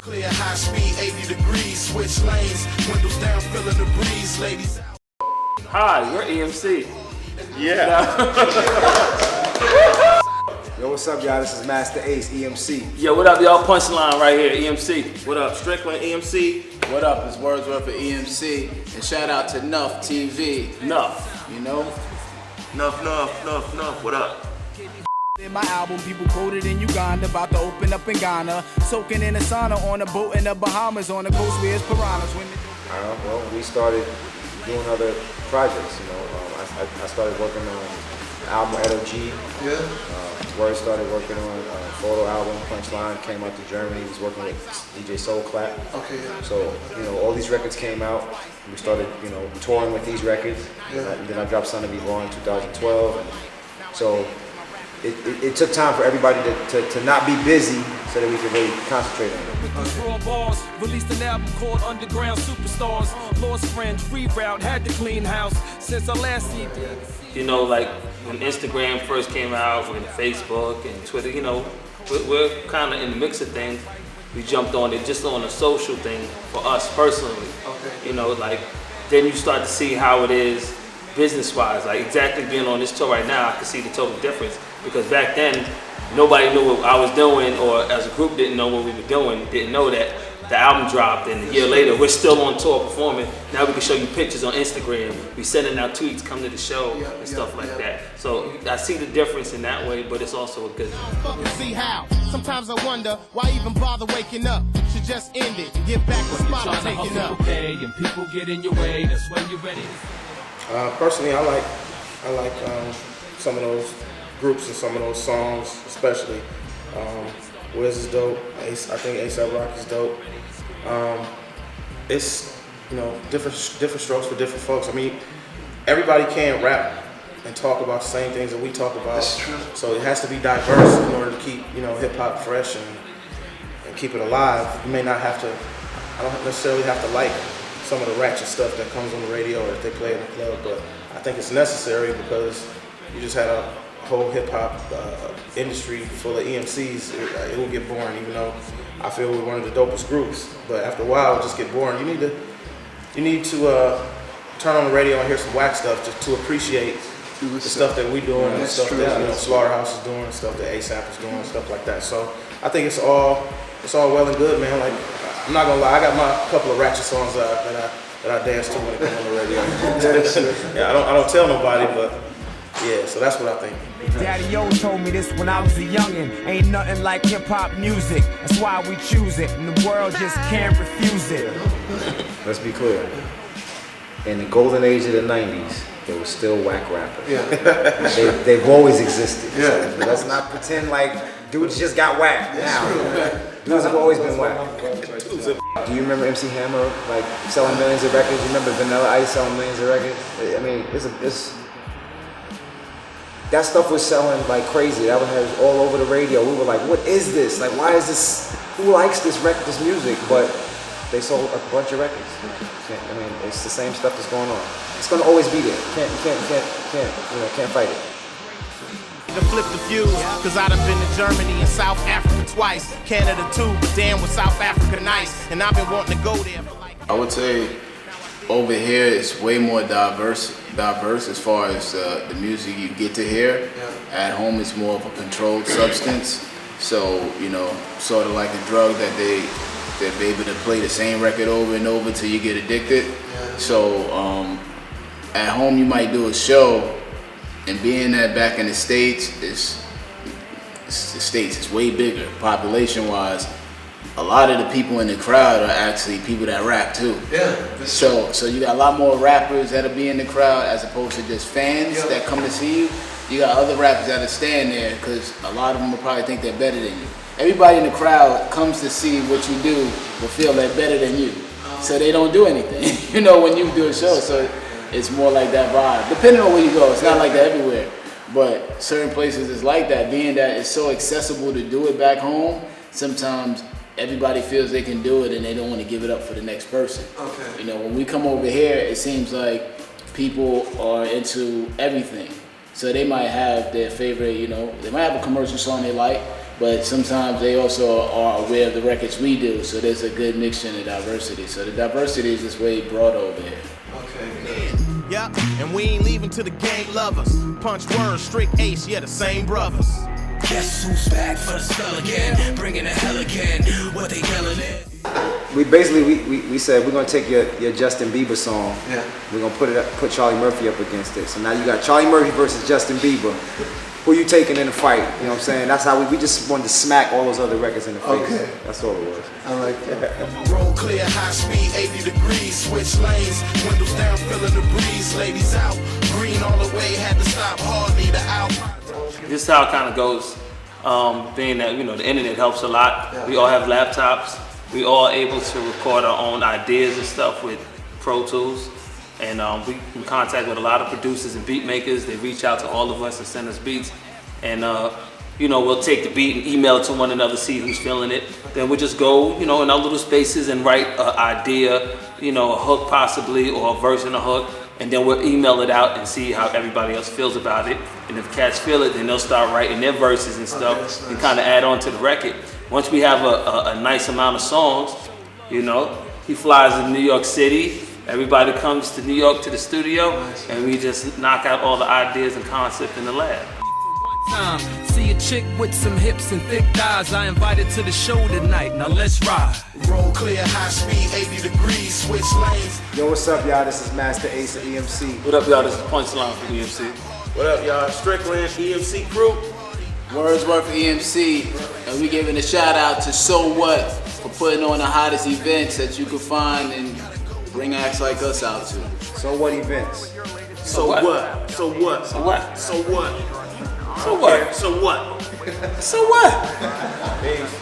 Clear high speed, 80 degrees, switch lanes, windows down, feeling the breeze, ladies out. Hi, we're EMC. Yeah. Yo, what's up, y'all? This is Masta Ace, EMC. Yo, what up, y'all? Punchline right here, EMC. What up? Strickland EMC. What up? It's Wordsworth of EMC. And shout out to NAFF TV. NaffTV. You know? Nuff. What up? In my album, people quoted in Uganda, about to open up in Ghana, soaking in a sauna on a boat in the Bahamas, on the coast where it's piranhas. Well, we started doing other projects, you know. I started working on an album at OG. Yeah. Word started working on a photo album, Punchline, came out to Germany. He was working with DJ Soul Clap. Okay. So, you know, all these records came out. We started, you know, touring with these records. Yeah. And then I dropped Son of Evil in 2012. And so it took time for everybody to not be busy so that we could really concentrate on it. Raw bars, released an album called Underground Superstars. Lost friends, reroute, had to clean house since our last EP. You know, like when Instagram first came out, when Facebook and Twitter, you know, we're kind of in the mix of things. We jumped on it just on a social thing for us personally. Okay. You know, like then you start to see how it is business-wise. Like exactly being on this tour right now, I can see the total difference. Because back then, nobody knew what I was doing, or as a group didn't know what we were doing, didn't know that the album dropped, and a year later, we're still on tour performing. Now we can show you pictures on Instagram. We sending out tweets, come to the show, and stuff like that. So I see the difference in that way, but it's also a good thing. See how? Sometimes I wonder why even bother waking up. Should just end it and get back to spot I'm taking up. And people get in your way, that's when you're ready. Personally, I like some of those groups and some of those songs, especially. Wiz is dope. Ace, I think A$AP Rocky is dope. It's, you know, different strokes for different folks. I mean, everybody can't rap and talk about the same things that we talk about. That's true. So it has to be diverse in order to keep, you know, hip hop fresh and keep it alive. You may not have to. I don't necessarily have to like some of the ratchet stuff that comes on the radio or if they play in the club, but I think it's necessary because you just had a whole hip hop industry full of EMCs. It will get boring, even though I feel we're one of the dopest groups. But after a while, it'll just get boring. You need to turn on the radio and hear some whack stuff just to appreciate the stuff that we're doing and stuff that, you know, Slaughterhouse is doing, stuff that A$AP is doing, stuff like that. So I think it's all well and good, man. Like, I'm not gonna lie, I got my couple of ratchet songs that I dance to when it comes on the radio. Yeah, I don't tell nobody, but yeah, so that's what I think. Daddy O told me this when I was a youngin'. Ain't nothing like hip-hop music. That's why we choose it, and the world just can't refuse it. Let's be clear. In the golden age of the 90s, there was still whack rappers. Yeah. They've always existed. Yeah. So let's not pretend like dudes just got whacked now. Dudes have always been whack. Do you remember MC Hammer like selling millions of records? You remember Vanilla Ice selling millions of records? I mean, that stuff was selling like crazy. That was all over the radio. We were like, what is this? Like, why is this? Who likes this music? But they sold a bunch of records. I mean, it's the same stuff that's going on. It's gonna always be there. Can't fight it. To flip the views, cause I done been to Germany and South Africa twice, Canada too, but damn was South Africa nice, and I've been wanting to go there for like. I would say over here it's way more diverse as far as the music you get to hear. At home it's more of a controlled substance, so you know, sort of like a drug that they're able to play the same record over and over till you get addicted. So at home you might do a show, and being that back in the States, it's way bigger population wise. A lot of the people in the crowd are actually people that rap too. Yeah. So you got a lot more rappers that'll be in the crowd as opposed to just fans that come to see you. You got other rappers that'll stand there because a lot of them will probably think they're better than you. Everybody in the crowd comes to see what you do will feel they're better than you. So they don't do anything, you know, when you do a show. So it's more like that vibe. Depending on where you go, it's not like that everywhere. But certain places it's like that, being that it's so accessible to do it back home, sometimes everybody feels they can do it and they don't want to give it up for the next person. Okay. You know, when we come over here, it seems like people are into everything. So they might have their favorite, you know, they might have a commercial song they like, but sometimes they also are aware of the records we do, so there's a good mixture in the diversity. So the diversity is just way broad over here. Okay, good. Yeah, and we ain't leaving till the gang love us. Punch words, strict Ace, yeah, the same brothers. Guess who's back for the spell again, bringing the hell again, what they yelling at? We basically we said we're gonna take your Justin Bieber song. Yeah. We're gonna put Charlie Murphy up against it. So now you got Charlie Murphy versus Justin Bieber. Who you taking in the fight? You know what I'm saying? That's how we just wanted to smack all those other records in the face. Okay. That's all it was. I like that. Roll clear, high speed, 80 degrees. Switch lanes, windows down, feeling the breeze. Ladies out, green all the way, had to stop hard, need an out. This is how it kind of goes. Being that, you know, the internet helps a lot. Yeah. We all have laptops. We all able to record our own ideas and stuff with Pro Tools. And we in contact with a lot of producers and beat makers. They reach out to all of us and send us beats. And you know, we'll take the beat and email it to one another, see who's feeling it. Then we'll just go, you know, in our little spaces and write an idea, you know, a hook possibly, or a verse and a hook. And then we'll email it out and see how everybody else feels about it. And if cats feel it, then they'll start writing their verses and stuff and kind of add on to the record. Once we have a nice amount of songs, you know, he flies to New York City. Everybody comes to New York to the studio, and we just knock out all the ideas and concepts in the lab. Time. See a chick with some hips and thick thighs. I invited to the show tonight. Now let's ride. Roll clear, high speed, 80 degrees. Switch lanes. Yo, what's up, y'all? This is Masta Ace of EMC. What up, y'all? This is Punchline from EMC. What up, y'all? Strickland, EMC crew. Wordsworth EMC, and we giving a shout out to So What for putting on the hottest events that you can find and bring acts like us out to. So what events? So what? So what? So what? So what? So what? So what? So what? Peace.